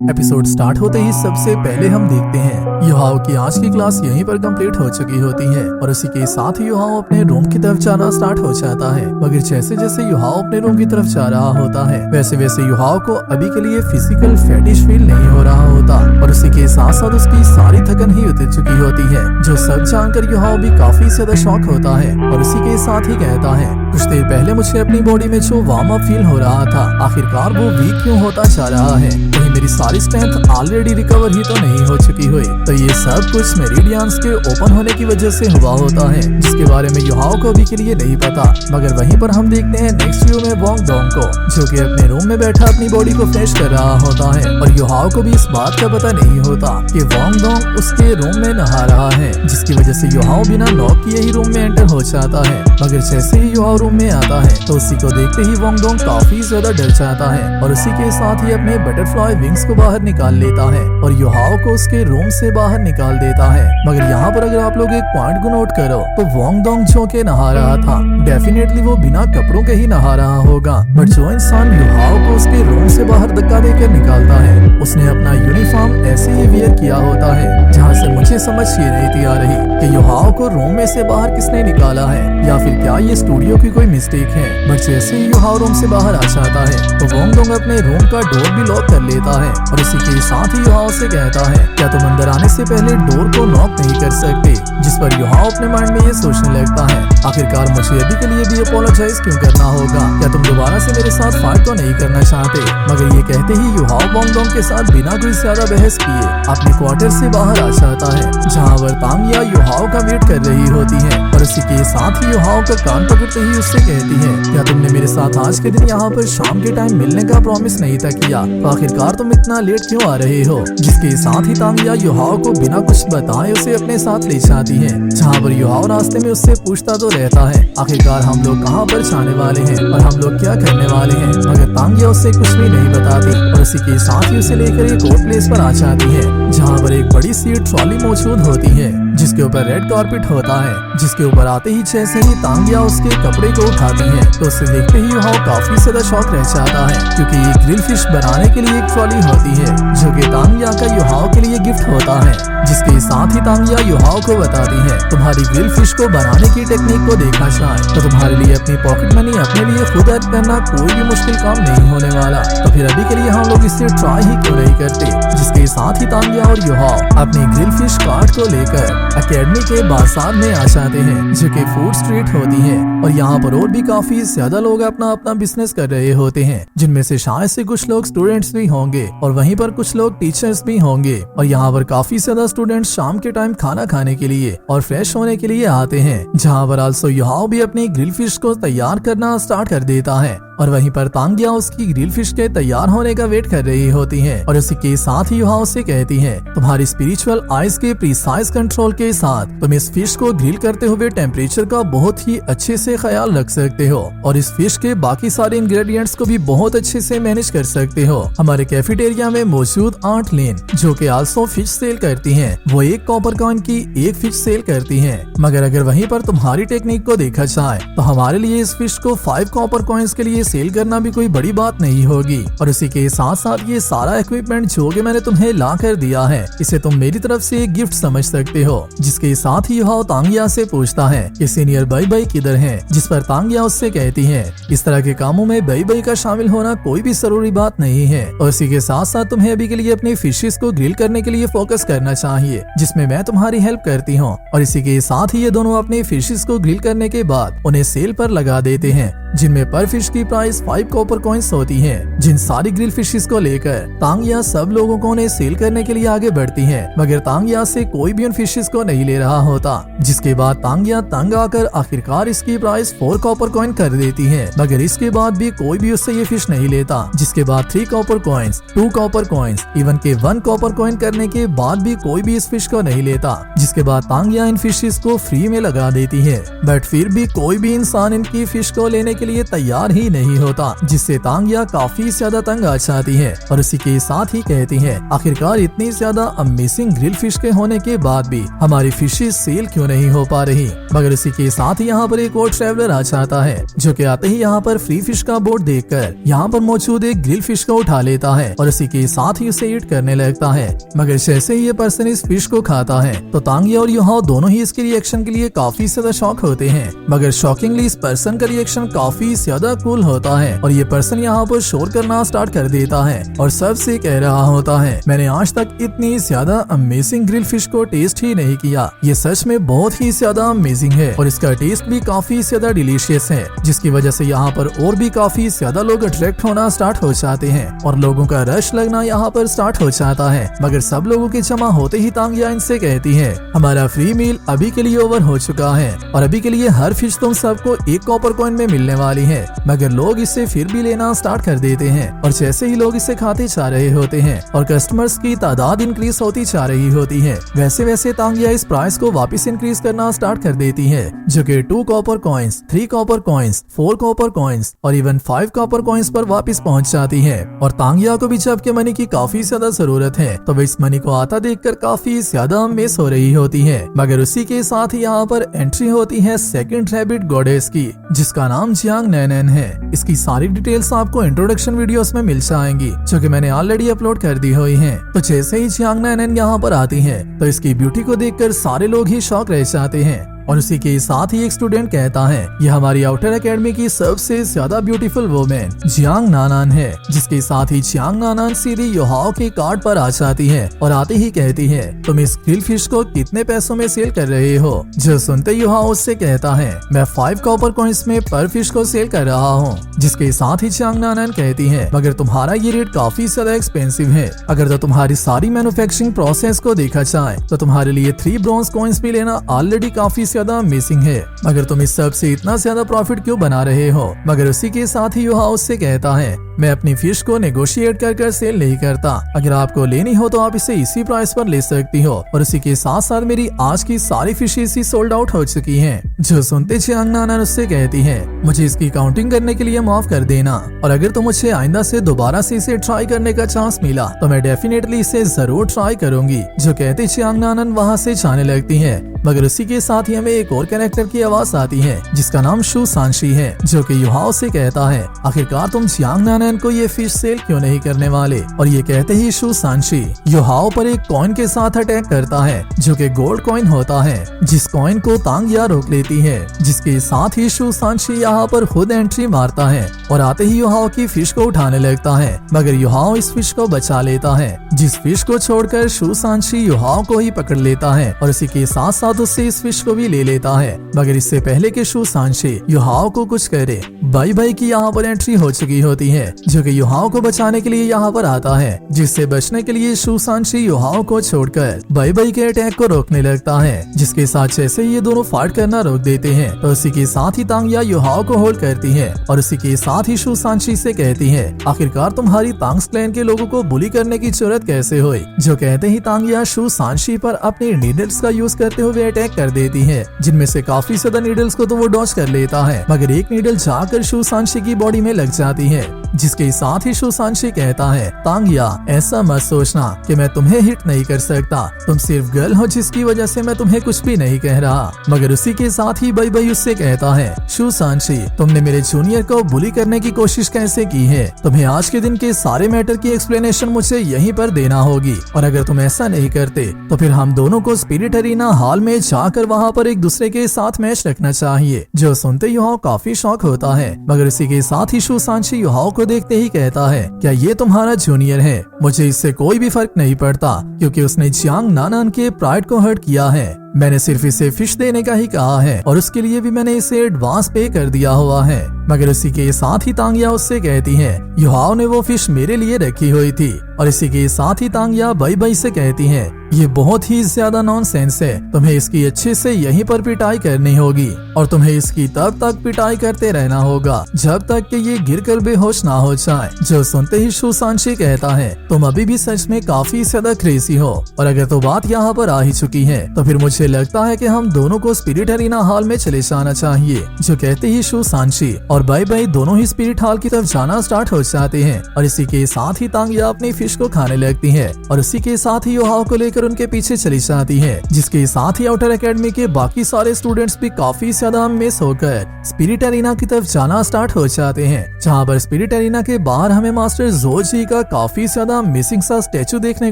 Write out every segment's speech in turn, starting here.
Episode start होते ही सबसे पहले हम देखते हैं युहाओ की आज की क्लास यहीं पर कंप्लीट हो चुकी होती है और उसी के साथ ही युहाओ अपने रूम की तरफ जाना स्टार्ट हो जाता है। मगर जैसे जैसे युहाओ अपने रूम की तरफ जा रहा होता है वैसे वैसे युहाओ को अभी के लिए फिजिकल फेटिश फील नहीं हो रहा होता और उसी के साथ साथ उसकी सारी थकन ही उतर चुकी होती है, जो सब जानकर युहाओ भी काफी ज्यादा शॉक होता है और उसी के साथ ही कहता है कुछ देर पहले मुझे अपनी बॉडी में जो वार्म अप फील हो रहा था आखिरकार वो वीक क्यों होता जा रहा है, कहीं मेरी सारी स्ट्रेंथ ऑलरेडी रिकवर ही तो नहीं हो चुकी हुई। तो ये सब कुछ मेरिडियंस के ओपन होने की वजह से हुआ होता है जिसके बारे में युहाओ को अभी के लिए नहीं पता। मगर वहीं पर हम देखते हैं नेक्स्ट व्यू में वोंग डोंग को, जो कि अपने रूम में बैठा अपनी बॉडी को फ्रेश कर रहा होता है और युहाओ को भी इस बात का पता नहीं होता कि वोंग डोंग उसके रूम में नहा रहा है, जिसकी वजह से युहाओ बिना नॉक किए ही रूम में एंटर हो जाता है। मगर जैसे ही युहाओ रूम में आता है तो उसी को देखते ही वोंग डोंग काफी ज्यादा डर जाता है और उसी के साथ ही अपने बटरफ्लाई विंग्स को बाहर निकाल लेता है और युहाओ को उसके रूम से बाहर निकाल देता है। मगर यहाँ पर अगर आप लोग एक पॉइंट को नोट करो तो वोंग डोंग जो के नहा रहा था डेफिनेटली वो बिना कपड़ों के ही नहा रहा होगा, बट जो इंसान युहाओ को उसके रूम से बाहर धक्का देकर निकालता है उसने अपना यूनिफॉर्म ऐसे ही वियर किया होता है, जहाँ से मुझे समझ ही नहीं थी आ रही कि युहाओ को रूम में से बाहर किसने निकाला है या फिर क्या ये स्टूडियो की कोई मिस्टेक है। बट जैसे ही युहाओ रूम से बाहर आ जाता है तो वोंग डोंग अपने रूम का डोर भी लॉक कर लेता है और इसी के साथ ही युहाओ से कहता है क्या तुम अंदर आने से पहले डोर को नॉक नहीं कर सकते, जिस पर युहाओ अपने माइंड में ये सोचने लगता है आखिरकार मुझे अभी के लिए भी अपोलोजाइज क्यों करना होगा, क्या तुम दोबारा से मेरे साथ फाइट तो नहीं करना चाहते। मगर ये कहते ही युहाओ वोंग डोंग के साथ बिना कोई ज्यादा बहस किए अपने क्वार्टर से बाहर आ जाता है, जहाँ वर्तांगिया युहाओ का वेट कर रही होती है और उसी के साथ ही युहाओ का कान पकड़ते ही उससे कहती है क्या तुमने मेरे साथ आज के दिन यहाँ पर शाम के टाइम मिलने का प्रॉमिस नहीं था किया, तो आखिरकार तुम इतना लेट क्यों आ रहे हो। जिसके साथ ही तांगिया युहाओ को बिना कुछ बताए उसे अपने साथ ले जाती है, जहाँ पर युहाओ रास्ते में उससे पूछता तो रहता है आखिरकार हम लोग कहाँ पर जाने वाले हैं और हम लोग क्या करने वाले हैं, मगर तांगिया उससे कुछ भी नहीं बताती और उसी के साथ ही उसे लेकर एक और प्लेस पर आ जाती है, जहाँ पर एक बड़ी सी ट्रॉली मौजूद होती है जिसके ऊपर रेड कारपेट होता है। जिसके ऊपर आते ही जैसे ही तांगिया उसके कपड़े को उठाती है तो उसे देखते ही युहाओ काफी ज्यादा शॉक रह जाता है, क्योंकि ये ग्रिल फिश बनाने के लिए एक ट्रॉली होती है जो कि तांगिया का युहाओ के लिए गिफ्ट होता है। जिसके साथ ही तांगिया युहाओ को बताती है तुम्हारी ग्रिल फिश को बनाने की टेक्निक को देखा जाए तो तुम्हारे लिए अपनी पॉकेट मनी अपने लिए खुद अर्न करना कोई भी मुश्किल काम नहीं होने वाला, तो फिर अभी के लिए हम लोग इसे ट्राई ही क्यों नहीं करते। जिसके साथ ही तांगिया और युहाओ अपनी ग्रिल फिश कार्ट को लेकर अकेडमी के बाजार में आ जाते हैं जो कि फूड स्ट्रीट होती है और यहाँ पर और भी काफी ज्यादा लोग अपना अपना बिजनेस कर रहे होते हैं, जिनमें से शायद से कुछ लोग स्टूडेंट्स भी होंगे और वहीं पर कुछ लोग टीचर्स भी होंगे और यहाँ पर काफी ज्यादा स्टूडेंट्स शाम के टाइम खाना खाने के लिए और फ्रेश होने के लिए आते हैं, जहाँ पर आल्सो युहाओ भी अपनी ग्रिल फिश को तैयार करना स्टार्ट कर देता है और वहीं पर तांगिया उसकी ग्रिल फिश के तैयार होने का वेट कर रही होती है और उसी के साथ ही युहाओ से कहती है तुम्हारी स्पिरिचुअल आइज के प्रिसाइज कंट्रोल के साथ तुम इस फिश को ग्रिल करते हुए टेम्परेचर का बहुत ही अच्छे से ख्याल रख सकते हो और इस फिश के बाकी सारे इंग्रेडिएंट्स को भी बहुत अच्छे से मैनेज कर सकते हो। हमारे कैफेटेरिया में मौजूद आंट लेन जो कि आल्सो फिश सेल करती हैं, वो एक कॉपर कॉइन की एक फिश सेल करती हैं, मगर अगर वहीं पर तुम्हारी टेक्निक को देखा जाए तो हमारे लिए इस फिश को 5 कॉपर कॉइन्स के लिए सेल करना भी कोई बड़ी बात नहीं होगी और उसी के साथ साथ ये सारा इक्विपमेंट जो कि मैंने तुम्हें ला कर दिया है इसे तुम मेरी तरफ से एक गिफ्ट समझ सकते हो। जिसके साथ ही युहाओ तांगिया से पूछता है कि सीनियर बाई बाई किधर है, जिस पर तांगिया उससे कहती है इस तरह के कामों में बाई बाई का शामिल होना कोई भी जरूरी बात नहीं है और इसी के साथ साथ तुम्हें अभी के लिए अपनी फिशेस को ग्रिल करने के लिए फोकस करना चाहिए, जिसमें मैं तुम्हारी हेल्प करती हूँ। और इसी के साथ ही ये दोनों अपनी फिशेस को ग्रिल करने के बाद उन्हें सेल पर लगा देते हैं, जिनमें पर फिश की प्राइस 5 कॉपर कॉइन्स होती है। जिन सारी ग्रिल फिशेस को लेकर तांगिया सब लोगों को उन्हें सेल करने के लिए आगे बढ़ती है, मगर तांगिया से कोई भी उन फिशेस को नहीं ले रहा होता। जिसके बाद तांगिया तंग आकर आखिरकार इसकी प्राइस 4 कॉपर कॉइन कर देती है, मगर इसके बाद भी कोई भी उससे ये फिश नहीं लेता। जिसके बाद 3 copper coins, 2 copper coins, even के 1 कॉपर कॉइन करने के बाद भी कोई भी इस फिश को नहीं लेता। जिसके बाद तांगिया इन फिशेस को फ्री में लगा देती है, बट फिर भी कोई भी इंसान इनकी फिश को लेने के लिए तैयार ही नहीं होता, जिससे तांगिया काफी ज्यादा तंग आ जाती है और उसी के साथ ही कहती है, आखिरकार इतनी ज्यादा अमेजिंग ग्रिल फिश के होने के बाद भी हमारी फिशेज सेल क्यों नहीं हो पा रही। मगर इसी के साथ ही यहाँ पर एक और ट्रैवलर आ जाता है, जो कि आते ही यहाँ पर फ्री फिश का बोर्ड देखकर यहाँ पर मौजूद एक ग्रिल फिश को उठा लेता है और इसी के साथ ही उसे ईट करने लगता है। मगर जैसे ही ये पर्सन इस फिश को खाता है तो तांगिया और युहाओ दोनों ही इसके रिएक्शन के लिए काफी ज्यादा शॉक होते हैं। मगर शॉकिंगली इस पर्सन का रिएक्शन काफी ज्यादा कूल होता है और ये पर्सन यहाँ पर शोर करना स्टार्ट कर देता है और सबसे कह रहा होता है, मैंने आज तक इतनी ज्यादा अमेजिंग ग्रिल फिश को टेस्ट ही नहीं किया। ये सच में बहुत ही ज्यादा अमेजिंग है और इसका टेस्ट भी काफी ज्यादा डिलीशियस है, जिसकी वजह से यहाँ पर और भी काफी ज्यादा लोग अट्रैक्ट होना स्टार्ट हो जाते हैं और लोगों का रश लगना यहाँ पर स्टार्ट हो जाता है। मगर सब लोगों के जमा होते ही तांगिया इनसे कहती है, हमारा फ्री मील अभी के लिए ओवर हो चुका है और अभी के लिए हर फिश तुम सबको 1 कॉपर कॉइन में मिलने वाली है। मगर लोग इसे फिर भी लेना स्टार्ट कर देते हैं और जैसे ही लोग इसे खाते जा रहे होते हैं और कस्टमर्स की तादाद इंक्रीज होती जा रही होती है, वैसे वैसे तांगिया इस प्राइस को वापस इंक्रीज करना स्टार्ट कर देती है, जो कि 2 copper coins, 3 copper coins, 4 copper coins और इवन 5 कॉपर कॉइन्स पर वापस पहुंच जाती है। और तांगिया को भी जब के मनी की काफी ज्यादा जरूरत है तो वह इस मनी को आता देखकर काफी ज्यादा मिस हो रही होती है। मगर उसी के साथ ही यहाँ पर एंट्री होती है सेकंड रैबिट गॉडेस की, जिसका नाम जियांग नैनन है। इसकी सारी डिटेल्स आपको इंट्रोडक्शन वीडियोस में मिल जाएंगी, जो कि मैंने ऑलरेडी अपलोड कर दी हुई हैं। तो जैसे ही जियांग नैनन यहाँ पर आती है तो इसकी ब्यूटी को देखकर सारे लोग ही शॉक रह जाते हैं और उसी के साथ ही एक स्टूडेंट कहता है, यह हमारी आउटर एकेडमी की सबसे ज्यादा ब्यूटीफुल वुमेन जियांग नानान है। जिसके साथ ही जियांग नानान सीधी युहाओ के कार्ड पर आ जाती है और आते ही कहती है, तुम इस ग्रिल फिश को कितने पैसों में सेल कर रहे हो। जो सुनते युहाओ उससे कहता है, मैं 5 कॉपर कॉइन्स में पर फिश को सेल कर रहा हूँ। जिसके साथ ही जियांग नानान कहती है, मगर तुम्हारा ये रेट काफी ज्यादा एक्सपेंसिव है। अगर तो तुम्हारी सारी मैन्युफैक्चरिंग प्रोसेस को देखा जाए तो तुम्हारे लिए 3 ब्रॉन्ज कॉइन्स भी लेना ऑलरेडी काफी ज्यादा मिसिंग है। मगर तुम इस सब से इतना ज्यादा प्रॉफिट क्यों बना रहे हो। मगर उसी के साथ ही युहाओ उससे कहता है, मैं अपनी फिश को नेगोशिएट कर सेल नहीं करता। अगर आपको लेनी हो तो आप इसे इसी प्राइस पर ले सकती हो। और उसी के साथ साथ मेरी आज की सारी फिशेस ही सोल्ड आउट हो चुकी हैं। जो सुनते जियांग नानान उससे कहती है, मुझे इसकी काउंटिंग करने के लिए माफ कर देना और अगर तो मुझे आइंदा से दोबारा से इसे ट्राई करने का चांस मिला तो मैं डेफिनेटली इसे जरूर ट्राई करूंगी। जो कहते जियांग नानान वहाँ से जाने लगती है। मगर उसी के साथ ही हमें एक और कैरेक्टर की आवाज आती है, जिसका नाम शू सांशी है, जो कि युहाओ से कहता है, आखिरकार तुम जियांग नानान को ये फिश सेल क्यों नहीं करने वाले। और ये कहते ही शू सांशी युहाओ पर एक कॉइन के साथ अटैक करता है, जो कि गोल्ड कॉइन होता है, जिस कॉइन को तांगिया रोक लेती है। जिसके साथ ही शू सांशी यहाँ पर खुद एंट्री मारता है और आते ही युहाओ की फिश को उठाने लगता है। मगर युहाओ इस फिश को बचा लेता है, जिस फिश को छोड़कर शू सांशी युहाओ को ही पकड़ लेता है और इसी के साथ साथ उससे इस फिश को भी ले लेता है। मगर इससे पहले कि शू सांशी युहाओ को कुछ करे, बाई बाई की यहाँ पर एंट्री हो चुकी होती है, जो कि युहाओ को बचाने के लिए यहाँ पर आता है। जिससे बचने के लिए शू सांशी युहाओ को छोड़कर बाई बाई के अटैक को रोकने लगता है। जिसके साथ जैसे ये दोनों फाइट करना रोक देते हैं तो उसी के साथ ही तांगिया युहाओ को होल्ड करती है और उसी के साथ ही शू सांशी से कहती है, आखिरकार तुम्हारी तांग्स क्लैन के लोगों को बुली करने की जरूरत कैसे हुई। जो कहते ही तांगिया शू सांशी पर अपने नीडल्स का यूज करते हुए अटैक कर देती है, जिनमें से काफी ज्यादा नीडल्स को तो वो डॉज कर लेता है। मगर एक नीडल जाकर शू सांशी की बॉडी में लग जाती है। जिसके साथ ही शू सांशी कहता है, तांगिया ऐसा मत सोचना कि मैं तुम्हें हिट नहीं कर सकता, तुम सिर्फ गर्ल हो जिसकी वजह से मैं तुम्हें कुछ भी नहीं कह रहा। मगर उसी के साथ ही बाई बाई उससे कहता है, शू सांशी तुमने मेरे जूनियर को बुली करने की कोशिश कैसे की है। तुम्हें आज के दिन के सारे मैटर की एक्सप्लेनेशन मुझे यहीं पर देना होगी और अगर तुम ऐसा नहीं करते तो फिर हम दोनों को स्पिरिट अरीना हॉल में जाकर वहाँ पर एक दूसरे के साथ मैच रखना चाहिए। जो सुनते युहाओ काफी शौक होता है। मगर इसी के साथ ही शू सांशी युहाओ को देखते ही कहता है, क्या ये तुम्हारा जूनियर है। मुझे इससे कोई भी फर्क नहीं पड़ता क्योंकि उसने जियांग नानान के प्राइड को हर्ट किया है। मैंने सिर्फ इसे फिश देने का ही कहा है और उसके लिए भी मैंने इसे एडवांस पे कर दिया हुआ है। मगर इसी के साथ ही तांगिया उससे कहती है, युहाओ ने वो फिश मेरे लिए रखी हुई थी। और इसी के साथ ही तांगिया बाई बाई से कहती है, ये बहुत ही ज्यादा नॉनसेंस है, तुम्हें इसकी अच्छे से यहीं पर पिटाई करनी होगी और तुम्हें इसकी तब तक पिटाई करते रहना होगा जब तक कि ये गिर कर बेहोश ना हो जाए। जो सुनते ही शू सांशी कहता है, तुम अभी भी सच में काफी ज्यादा क्रेजी हो और अगर तो बात यहाँ पर आ ही चुकी है तो फिर मुझे मुझे लगता है कि हम दोनों को स्पिरिट एरिना हॉल में चले जाना चाहिए। जो कहते ही शू सांची और बाई बाई दोनों ही स्पिरिट हॉल की तरफ जाना स्टार्ट हो जाते हैं और इसी के साथ ही तांगिया अपनी फिश को खाने लगती है और इसी के साथ ही युहाओ को लेकर उनके पीछे चली जाती है, जिसके साथ ही आउटर एकेडमी के बाकी सारे स्टूडेंट्स भी काफी ज्यादा मिस होकर स्पिरिट एरिना की तरफ जाना स्टार्ट हो जाते हैं। जहाँ पर स्पिरिट एरिना के बाहर हमें मास्टर जोजी का काफी ज्यादा मिसिंग सा स्टेचू देखने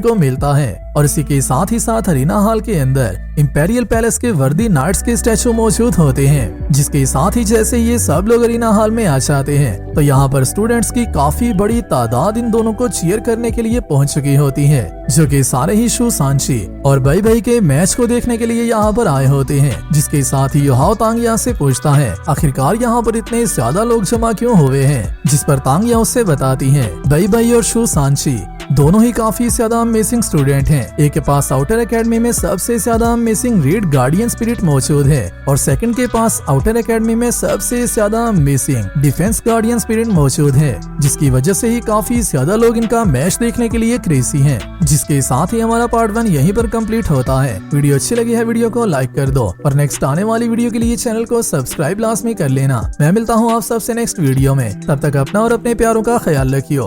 को मिलता है और इसी के साथ ही साथ अरीना हॉल के अंदर इंपेरियल पैलेस के वर्दी नाइट्स के स्टैचू मौजूद होते हैं, जिसके साथ ही जैसे ये सब लोग अरीना हॉल में आ जाते हैं तो यहाँ पर स्टूडेंट्स की काफी बड़ी तादाद इन दोनों को चीयर करने के लिए पहुंच चुकी होती है, जो कि सारे ही शू सांची और बाई बाई के मैच को देखने के लिए यहाँ पर आए होते हैं। जिसके साथ ही युहाओ तांगिया से पूछता है आखिरकार यहाँ पर इतने ज्यादा लोग जमा क्यों हुए हैं, जिस पर तांगिया उससे बताती है बाई बाई और शू सांची दोनों ही काफी ज्यादा अमेजिंग स्टूडेंट हैं। एक के पास आउटर एकेडमी में सबसे ज्यादा अमेजिंग रेड गार्डियन स्पिरिट मौजूद है और सेकंड के पास आउटर एकेडमी में सबसे ज्यादा अमेजिंग डिफेंस गार्डियन स्पिरिट मौजूद है, जिसकी वजह से ही काफी ज्यादा लोग इनका मैच देखने के लिए क्रेजी हैं। जिसके साथ ही हमारा पार्ट 1 यहीं पर कंप्लीट होता है। वीडियो अच्छी लगी है वीडियो को लाइक कर दो और नेक्स्ट आने वाली वीडियो के लिए चैनल को सब्सक्राइब लाजमी कर लेना। मैं मिलता हूँ आप सबसे नेक्स्ट वीडियो में, तब तक अपना और अपने प्यारों का ख्याल रखियो।